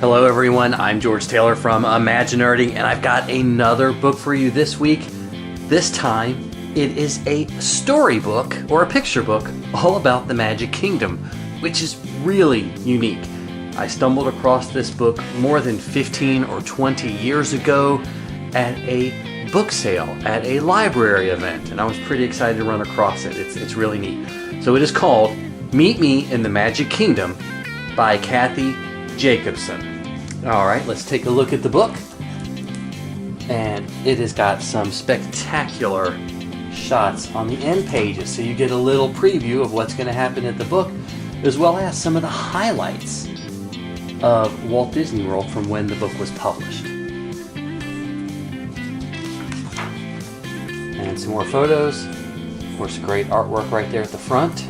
Hello everyone, I'm George Taylor from ImagiNERDing, and I've got another book for you this week. This time, it is a storybook, or a picture book, all about the Magic Kingdom, which is really unique. I stumbled across this book more than 15 or 20 years ago at a book sale, at a library event, and I was pretty excited to run across it. It's really neat. So it is called Meet Me in the Magic Kingdom by Kathy Jakobsen. Alright, let's take a look at the book. And it has got some spectacular shots on the end pages, so you get a little preview of what's going to happen at the book, as well as some of the highlights of Walt Disney World from when the book was published. And some more photos. Of course, great artwork right there at the front.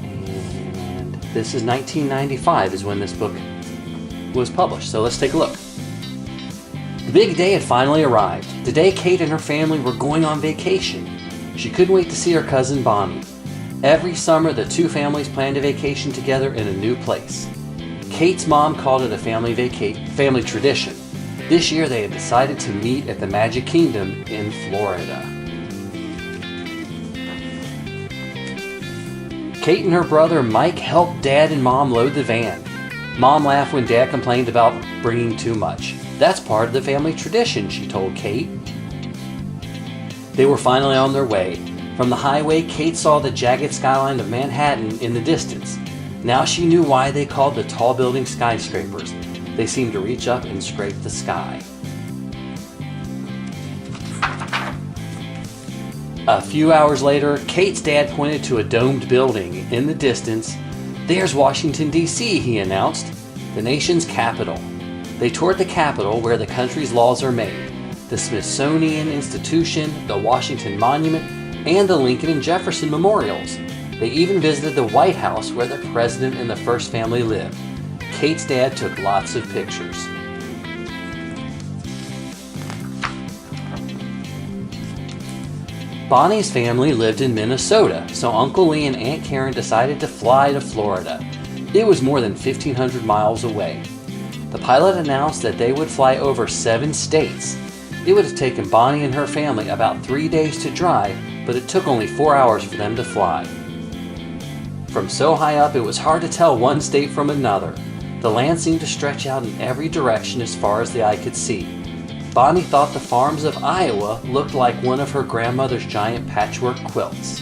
And this is 1995 is when this book was published, so let's take a look. The big day had finally arrived. Today, Kate and her family were going on vacation. She couldn't wait to see her cousin Bonnie. Every summer, the two families planned a vacation together in a new place. Kate's mom called it a family tradition. This year, they had decided to meet at the Magic Kingdom in Florida. Kate and her brother Mike helped Dad and Mom load the van. Mom laughed when Dad complained about bringing too much. That's part of the family tradition, she told Kate. They were finally on their way. From the highway, Kate saw the jagged skyline of Manhattan in the distance. Now she knew why they called the tall buildings skyscrapers. They seemed to reach up and scrape the sky. A few hours later, Kate's dad pointed to a domed building in the distance. There's Washington, D.C., he announced, the nation's capital. They toured the Capitol, where the country's laws are made, the Smithsonian Institution, the Washington Monument, and the Lincoln and Jefferson memorials. They even visited the White House, where the president and the first family lived. Kate's dad took lots of pictures. Bonnie's family lived in Minnesota, so Uncle Lee and Aunt Karen decided to fly to Florida. It was more than 1,500 miles away. The pilot announced that they would fly over 7 states. It would have taken Bonnie and her family about 3 days to drive, but it took only 4 hours for them to fly. From so high up, it was hard to tell one state from another. The land seemed to stretch out in every direction as far as the eye could see. Bonnie thought the farms of Iowa looked like one of her grandmother's giant patchwork quilts.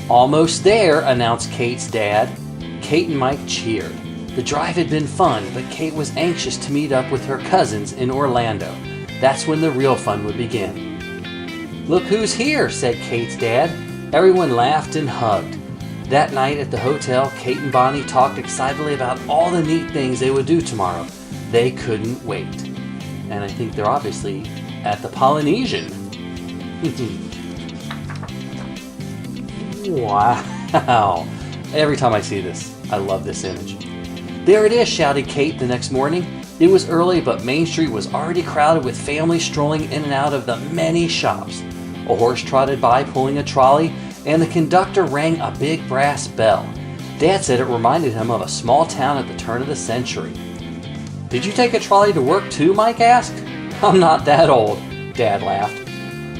Almost there, announced Kate's dad. Kate and Mike cheered. The drive had been fun, but Kate was anxious to meet up with her cousins in Orlando. That's when the real fun would begin. Look who's here, said Kate's dad. Everyone laughed and hugged. That night at the hotel, Kate and Bonnie talked excitedly about all the neat things they would do tomorrow. They couldn't wait. And I think they're obviously at the Polynesian. Wow. Every time I see this, I love this image. There it is, shouted Kate the next morning. It was early, but Main Street was already crowded with families strolling in and out of the many shops. A horse trotted by pulling a trolley, and the conductor rang a big brass bell. Dad said it reminded him of a small town at the turn of the century. Did you take a trolley to work too, Mike asked. I'm not that old, Dad laughed.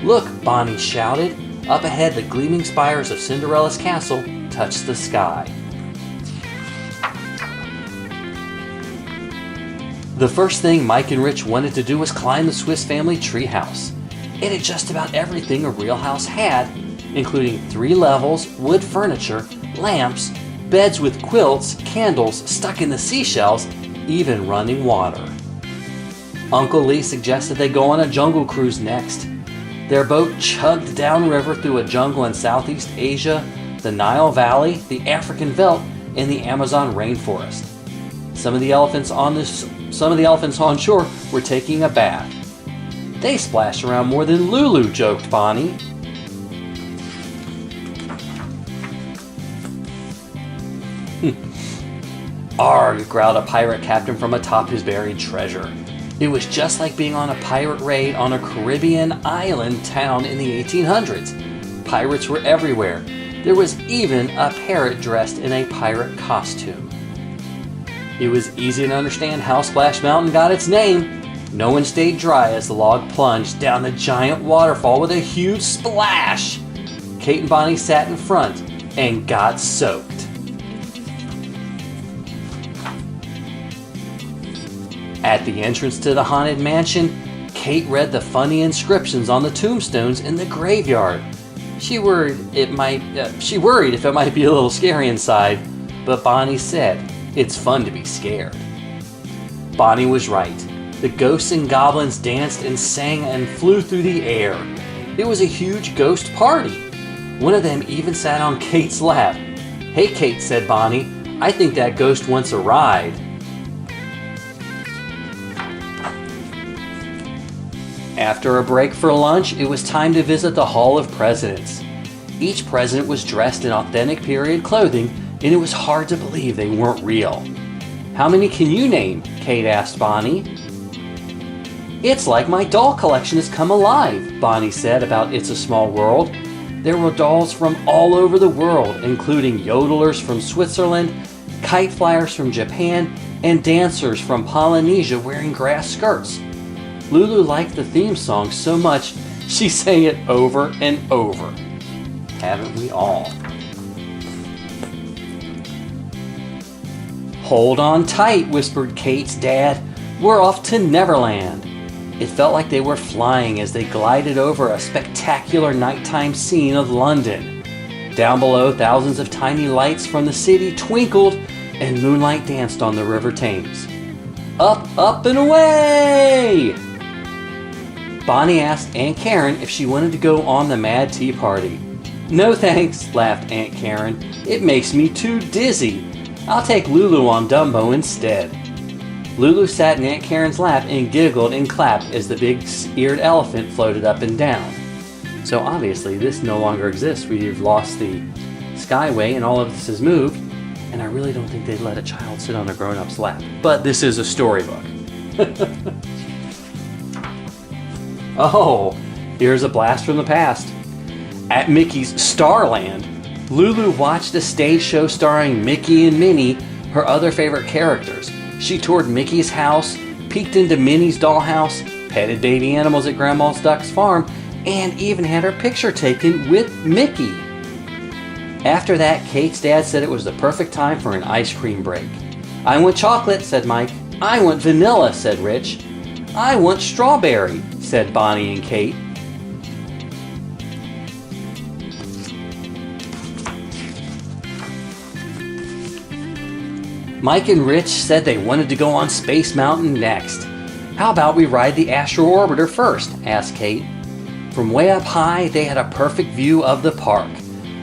Look, Bonnie shouted. Up ahead, the gleaming spires of Cinderella's castle touched the sky. The first thing Mike and Rich wanted to do was climb the Swiss family treehouse. It had just about everything a real house had, including 3 levels, wood furniture, lamps, beds with quilts, candles stuck in the seashells, even running water. Uncle Lee suggested they go on a jungle cruise next. Their boat chugged downriver through a jungle in Southeast Asia, the Nile Valley, the African Veldt, and the Amazon rainforest. Some of the elephants on shore were taking a bath. They splashed around more than Lulu, joked Bonnie. Arg, growled a pirate captain from atop his buried treasure. It was just like being on a pirate raid on a Caribbean island town in the 1800s. Pirates were everywhere. There was even a parrot dressed in a pirate costume. It was easy to understand how Splash Mountain got its name. No one stayed dry as the log plunged down the giant waterfall with a huge splash. Kate and Bonnie sat in front and got soaked. At the entrance to the haunted mansion, Kate read the funny inscriptions on the tombstones in the graveyard. She worried if it might be a little scary inside, but Bonnie said, "It's fun to be scared." Bonnie was right. The ghosts and goblins danced and sang and flew through the air. It was a huge ghost party. One of them even sat on Kate's lap. "Hey Kate," said Bonnie, "I think that ghost wants a ride." After a break for lunch, it was time to visit the Hall of Presidents. Each president was dressed in authentic period clothing, and it was hard to believe they weren't real. "How many can you name?" Kate asked Bonnie. "It's like my doll collection has come alive," Bonnie said about It's a Small World. There were dolls from all over the world, including yodelers from Switzerland, kite flyers from Japan, and dancers from Polynesia wearing grass skirts. Lulu liked the theme song so much, she sang it over and over. Haven't we all? "Hold on tight," whispered Kate's dad. "We're off to Neverland." It felt like they were flying as they glided over a spectacular nighttime scene of London. Down below, thousands of tiny lights from the city twinkled and moonlight danced on the River Thames. Up, up, and away! Bonnie asked Aunt Karen if she wanted to go on the Mad Tea Party. "No thanks," laughed Aunt Karen. "It makes me too dizzy. I'll take Lulu on Dumbo instead." Lulu sat in Aunt Karen's lap and giggled and clapped as the big-eared elephant floated up and down. So obviously this no longer exists. We've lost the Skyway and all of this has moved, and I really don't think they'd let a child sit on a grown-up's lap. But this is a storybook. Oh, here's a blast from the past. At Mickey's Starland, Lulu watched a stage show starring Mickey and Minnie, her other favorite characters. She toured Mickey's house, peeked into Minnie's dollhouse, petted baby animals at Grandma's Duck's farm, and even had her picture taken with Mickey. After that, Kate's dad said it was the perfect time for an ice cream break. "I want chocolate," said Mike. "I want vanilla," said Rich. "I want strawberry," said Bonnie and Kate. Mike and Rich said they wanted to go on Space Mountain next. "How about we ride the Azure Orbiter first?" asked Kate. From way up high, they had a perfect view of the park.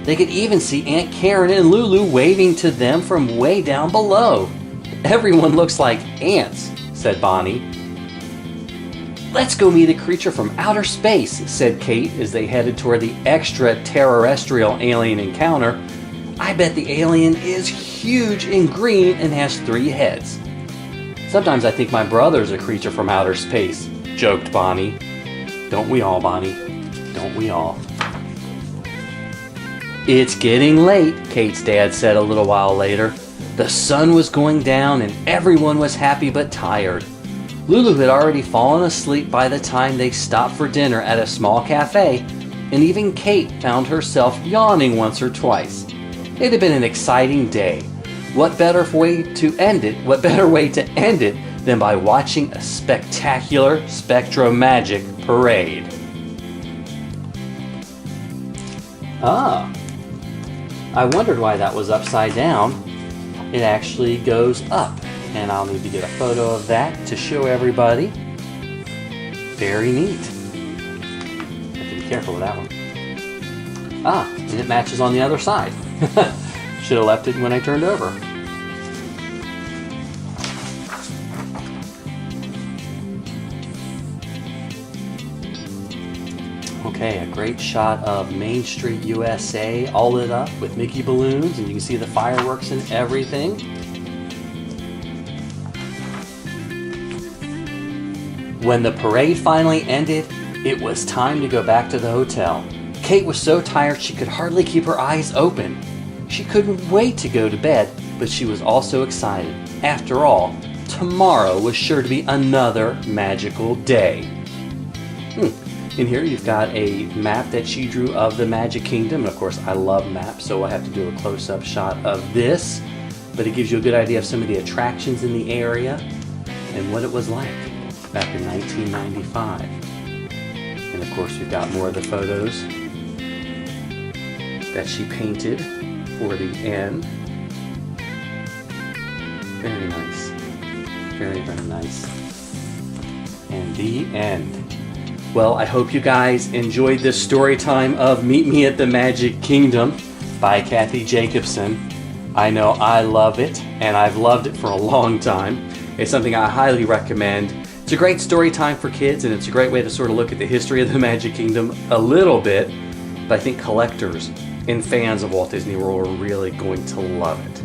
They could even see Aunt Karen and Lulu waving to them from way down below. "Everyone looks like ants," said Bonnie. "Let's go meet a creature from outer space," said Kate as they headed toward the extraterrestrial alien encounter. "I bet the alien is huge and green and has 3 heads." "Sometimes I think my brother's a creature from outer space," joked Bonnie. "Don't we all, Bonnie? Don't we all?" "It's getting late," Kate's dad said a little while later. The sun was going down and everyone was happy but tired. Lulu had already fallen asleep by the time they stopped for dinner at a small cafe, and even Kate found herself yawning once or twice. It had been an exciting day. What better way to end it than by watching a spectacular spectromagic parade? Ah, I wondered why that was upside down. It actually goes up, and I'll need to get a photo of that to show everybody. Very neat. I have to be careful with that one. Ah, and it matches on the other side. Should have left it when I turned over. Okay, a great shot of Main Street, USA, all lit up with Mickey balloons, and you can see the fireworks and everything. When the parade finally ended, it was time to go back to the hotel. Kate was so tired she could hardly keep her eyes open. She couldn't wait to go to bed, but she was also excited. After all, tomorrow was sure to be another magical day. In here you've got a map that she drew of the Magic Kingdom. And of course, I love maps, so I have to do a close-up shot of this. But it gives you a good idea of some of the attractions in the area and what it was like back in 1995. And of course, we've got more of the photos that she painted for the end. Very nice. Very, very nice. And the end. Well, I hope you guys enjoyed this story time of Meet Me at the Magic Kingdom by Kathy Jakobsen. I know I love it, and I've loved it for a long time. It's something I highly recommend. It's a great story time for kids, and it's a great way to sort of look at the history of the Magic Kingdom a little bit. But I think collectors and fans of Walt Disney World are really going to love it.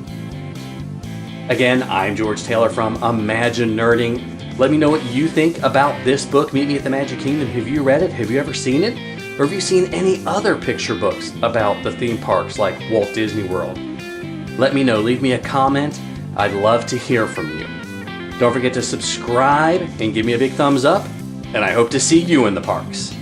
Again, I'm George Taylor from ImagiNERDing. Let me know what you think about this book, Meet Me at the Magic Kingdom. Have you read it? Have you ever seen it? Or have you seen any other picture books about the theme parks like Walt Disney World? Let me know. Leave me a comment. I'd love to hear from you. Don't forget to subscribe and give me a big thumbs up. And I hope to see you in the parks.